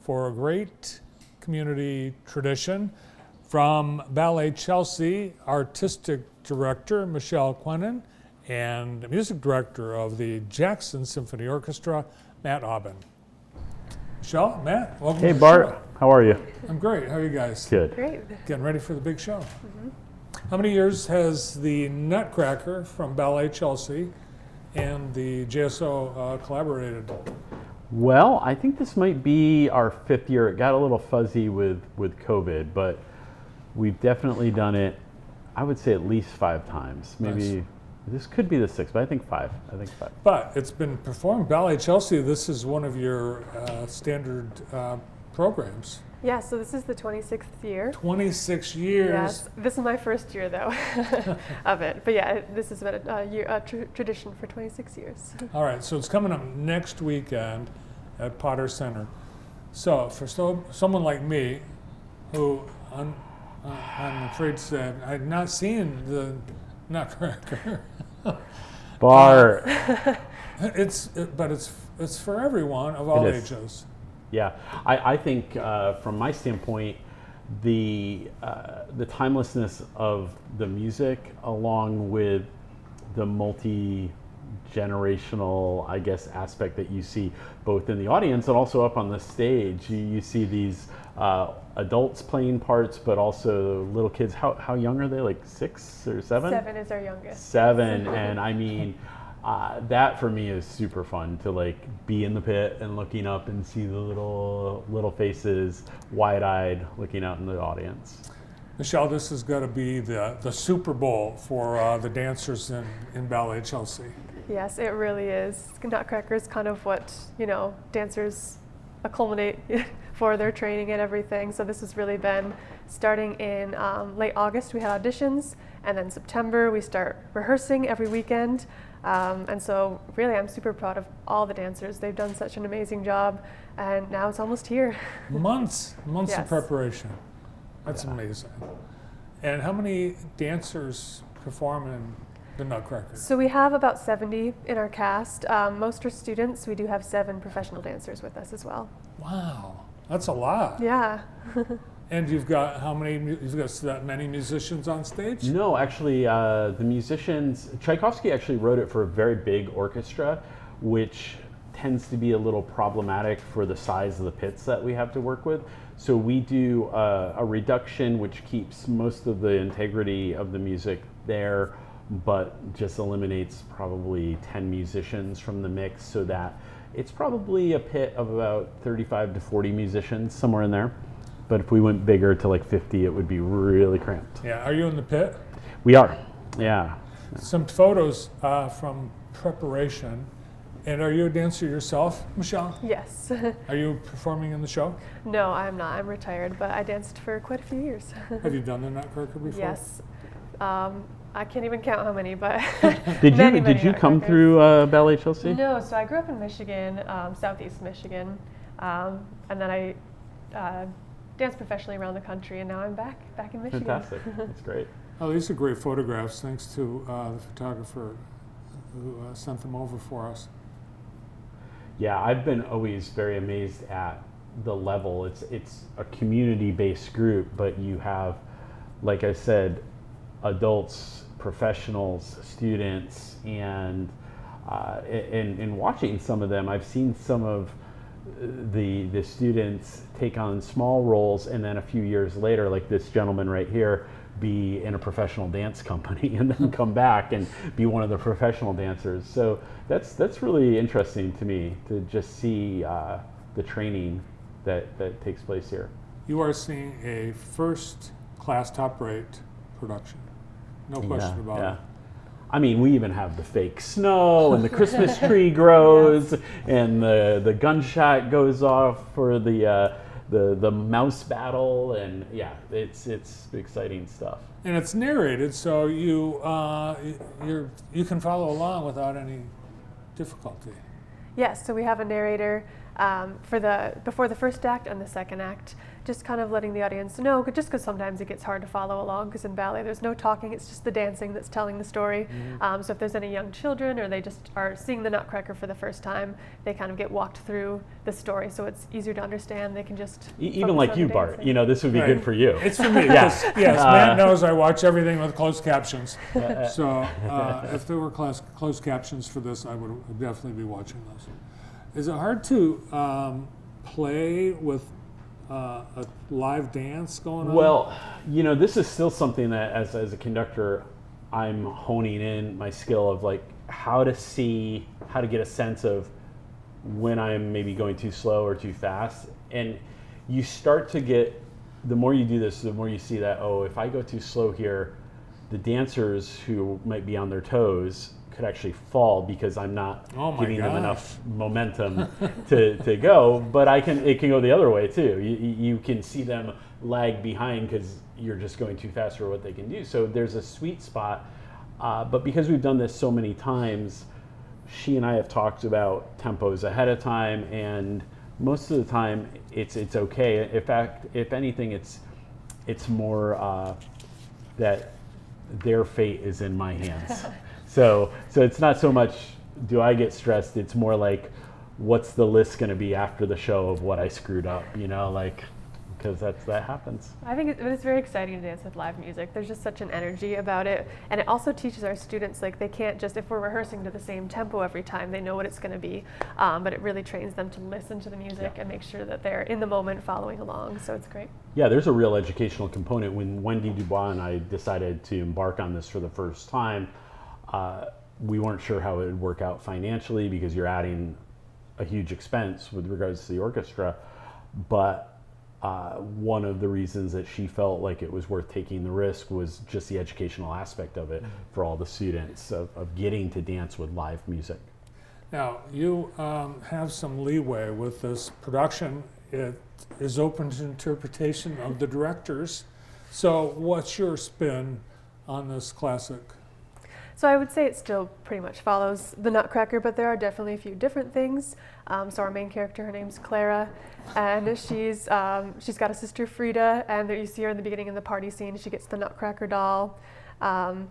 for a great community tradition. From Ballet Chelsea, Artistic Director Michelle Quenin and Music Director of the Jackson Symphony Orchestra, Matt Aubin. Michelle, Matt, welcome to the Bart, show. how are you? I'm great. How are you guys? Good. Great. Getting ready for the big show. How many years has the Nutcracker from Ballet Chelsea and the JSO collaborated? Well, I think this might be our 5th year. It got a little fuzzy with COVID, but we've definitely done it, I would say at least 5 times. Maybe Nice. This could be the 6th, but I think 5. But it's been performed. Ballet Chelsea, this is one of your standard programs. Yeah, so this is the 26th year. 26 years. Yes, this is my first year though of it. But yeah, this has been a tradition for 26 years. All right, so it's coming up next weekend at Potter Center. So for someone like me, who I'm afraid to say I had not seen the Nutcracker. Bart. But it's for everyone of all It is. ages. Yeah, I think from my standpoint, the timelessness of the music, along with the multi-generational, I guess, aspect that you see both in the audience and also up on the stage. You see these adults playing parts, but also little kids. How young are they? Like 6 or 7? 7 is our youngest. 7, and I mean. That for me is super fun to like be in the pit and looking up and see the little faces, wide-eyed, looking out in the audience. Michelle, this has got to be the Super Bowl for the dancers in Ballet Chelsea. Yes, it really is. Nutcracker is kind of what, dancers culminate for their training and everything. So this has really been starting in late August. We had auditions, and then September we start rehearsing every weekend. And so really I'm super proud of all the dancers. They've done such an amazing job, and now it's almost here. Months Yes. of preparation. That's amazing. And how many dancers perform in the Nutcracker? So we have about 70 in our cast. Most are students. We do have 7 professional dancers with us as well. Wow, that's a lot. Yeah. And you've got how many? You've got that many musicians on stage? No, actually, the musicians, Tchaikovsky actually wrote it for a very big orchestra, which tends to be a little problematic for the size of the pits that we have to work with. So we do a reduction, which keeps most of the integrity of the music there, but just eliminates probably 10 musicians from the mix, so that it's probably a pit of about 35 to 40 musicians, somewhere in there. But if we went bigger to like 50, it would be really cramped. Yeah. Are you in the pit? We are, yeah. Some photos from preparation. And are you a dancer yourself, Michelle? Yes. Are you performing in the show? No, I'm not. I'm retired, but I danced for quite a few years. Have you done the Nutcracker before? Yes. I can't even count how many, but Did many you come Nutcrackers. through Ballet Chelsea? No, so I grew up in Michigan, southeast Michigan, and then I danced professionally around the country, and now I'm back in Michigan. Fantastic, that's great. Oh, these are great photographs. Thanks to the photographer who sent them over for us. Yeah, I've been always very amazed at the level. It's a community-based group, but you have, like I said, adults, professionals, students, and in watching some of them, I've seen some of the students take on small roles, and then a few years later, like this gentleman right here, be in a professional dance company and then come back and be one of the professional dancers. So that's really interesting to me to just see the training that takes place here. You are seeing a first-class, top-rate production. No question about it. I mean, we even have the fake snow, and the Christmas tree grows, and the gunshot goes off for the mouse battle, and yeah, it's exciting stuff. And it's narrated, so you can follow along without any difficulty. Yes, so we have a narrator. before the first act and the second act, just kind of letting the audience know, just because sometimes it gets hard to follow along, because in ballet there's no talking, it's just the dancing that's telling the story. So if there's any young children or they just are seeing the Nutcracker for the first time, they kind of get walked through the story, so it's easier to understand. They can just even like you, Bart, dancing. you know, this would be Right. good for you. It's for me. Yes, Matt knows I watch everything with closed captions. So if there were closed captions for this, I would definitely be watching those. Is it hard to play with a live dance going on? Well, you know, this is still something that as a conductor, I'm honing in my skill of like how to get a sense of when I'm maybe going too slow or too fast. And you start to get, the more you do this, the more you see that, oh, if I go too slow here, the dancers who might be on their toes could actually fall because I'm not giving them enough momentum to go. But it can go the other way too. You can see them lag behind because you're just going too fast for what they can do. So there's a sweet spot. But because we've done this so many times, she and I have talked about tempos ahead of time, and most of the time it's okay. In fact, if anything, it's more that their fate is in my hands. So it's not so much do I get stressed, it's more like what's the list going to be after the show of what I screwed up, you know, like, because that happens. I think it's very exciting to dance with live music. There's just such an energy about it. And it also teaches our students, like, they can't just, if we're rehearsing to the same tempo every time, they know what it's going to be. But it really trains them to listen to the music and make sure that they're in the moment following along. So it's great. Yeah, there's a real educational component. When Wendy Dubois and I decided to embark on this for the first time, we weren't sure how it would work out financially because you're adding a huge expense with regards to the orchestra. But one of the reasons that she felt like it was worth taking the risk was just the educational aspect of it for all the students of getting to dance with live music. Now, you have some leeway with this production. It is open to interpretation of the directors. So what's your spin on this classic? So I would say it still pretty much follows the Nutcracker, but there are definitely a few different things. So our main character, her name's Clara, and she's got a sister, Frida, and there you see her in the beginning in the party scene. She gets the Nutcracker doll, and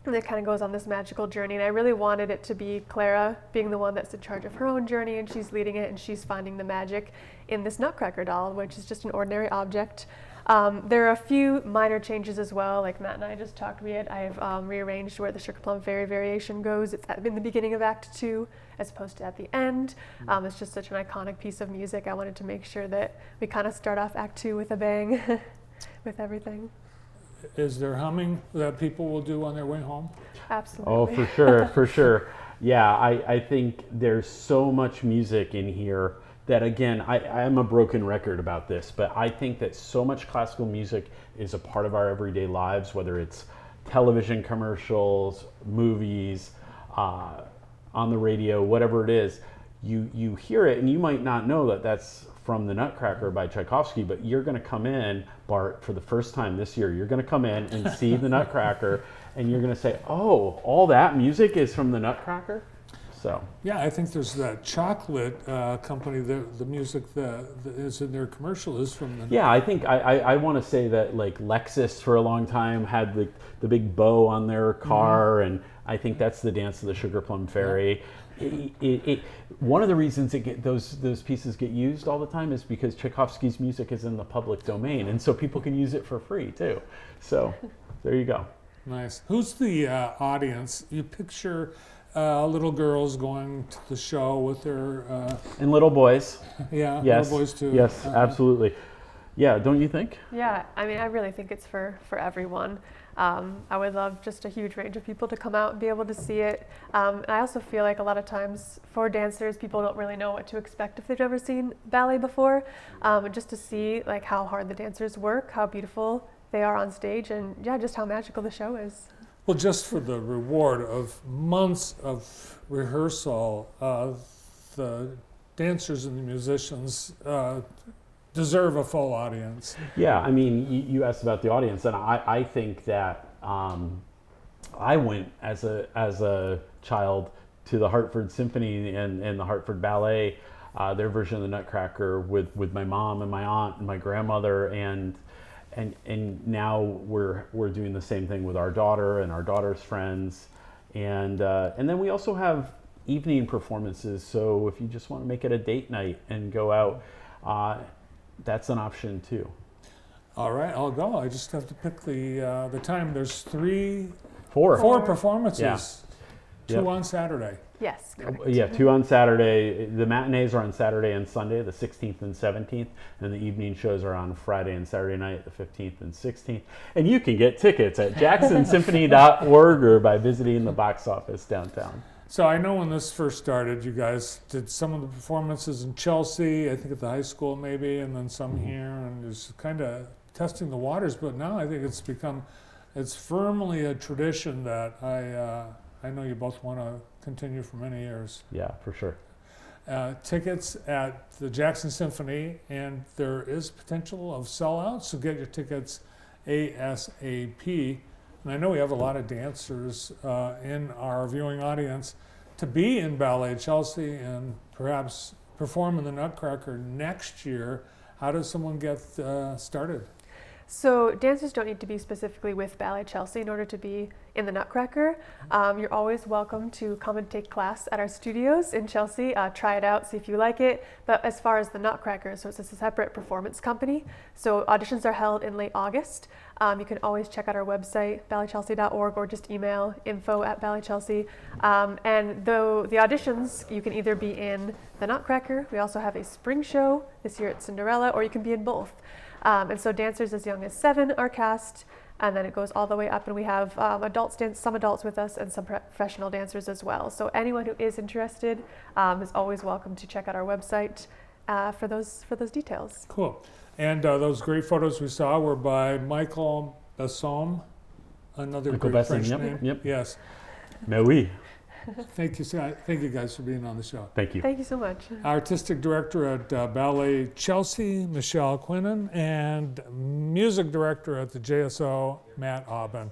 it kind of goes on this magical journey. And I really wanted it to be Clara being the one that's in charge of her own journey, and she's leading it, and she's finding the magic in this Nutcracker doll, which is just an ordinary object. There are a few minor changes as well, like Matt and I just talked. I've rearranged where the Sugar Plum Fairy variation goes. It's in the beginning of Act 2 as opposed to at the end. It's just such an iconic piece of music. I wanted to make sure that we kind of start off Act 2 with a bang with everything. Is there humming that people will do on their way home? Absolutely. Oh, for sure, for sure. Yeah, I think there's so much music in here that, again, I'm a broken record about this, but I think that so much classical music is a part of our everyday lives, whether it's television commercials, movies, on the radio, whatever it is. You hear it and you might not know that that's from the Nutcracker by Tchaikovsky, but you're going to come in, Bart, for the first time this year, you're going to come in and see the Nutcracker and you're going to say, oh, all that music is from the Nutcracker? So. Yeah, I think there's that chocolate company, the music that is in their commercial is from the... Yeah, I think I want to say that like Lexus for a long time had the big bow on their car, and I think that's the dance of the Sugar Plum Fairy. Yeah. One of the reasons those pieces get used all the time is because Tchaikovsky's music is in the public domain, and so people can use it for free too. So there you go. Nice. Who's the audience? You picture little girls going to the show with their... and little boys. Yeah, yes. little boys too. Yes, absolutely. Yeah, don't you think? Yeah, I mean, I really think it's for everyone. I would love just a huge range of people to come out and be able to see it. And I also feel like a lot of times for dancers, people don't really know what to expect if they've never seen ballet before. And just to see like how hard the dancers work, how beautiful they are on stage, and yeah, just how magical the show is. Well, just for the reward of months of rehearsal, the dancers and the musicians deserve a full audience. Yeah, I mean, you asked about the audience, and I think that I went as a child to the Hartford Symphony and the Hartford Ballet their version of the Nutcracker with my mom and my aunt and my grandmother, and now we're doing the same thing with our daughter and our daughter's friends, and then we also have evening performances. So if you just want to make it a date night and go out, that's an option too. All right, I'll go. I just have to pick the time. There's Four. four performances. Yeah. 2 on Saturday. Yes, correct. Yeah, 2 on Saturday. The matinees are on Saturday and Sunday, the 16th and 17th, and the evening shows are on Friday and Saturday night, the 15th and 16th. And you can get tickets at jacksonsymphony.org or by visiting the box office downtown. So I know when this first started, you guys did some of the performances in Chelsea, I think at the high school maybe, and then some here, and just kind of testing the waters. But now I think it's firmly a tradition that I know you both want to continue for many years. Yeah, for sure. Tickets at the Jackson Symphony, and there is potential of sellouts, so get your tickets ASAP. And I know we have a lot of dancers in our viewing audience to be in Ballet Chelsea and perhaps perform in the Nutcracker next year. How does someone get started? So dancers don't need to be specifically with Ballet Chelsea in order to be in the Nutcracker. You're always welcome to come and take class at our studios in Chelsea, try it out, see if you like it. But as far as the Nutcracker, so it's a separate performance company. So auditions are held in late August. You can always check out our website, balletchelsea.org, or just email info@balletchelsea. And though the auditions, you can either be in the Nutcracker, we also have a spring show, this year it's Cinderella, or you can be in both. And so dancers as young as 7 are cast, and then it goes all the way up, and we have some adults with us and some professional dancers as well. So anyone who is interested is always welcome to check out our website for those details. Cool. And those great photos we saw were by Michael Besson, another Michael great Besson, French yep, name. yep. Yes. Mais oui. Thank you guys for being on the show. Thank you. Thank you so much. Artistic Director at Ballet Chelsea, Michelle Quinnen, and Music Director at the JSO, Matt Aubin.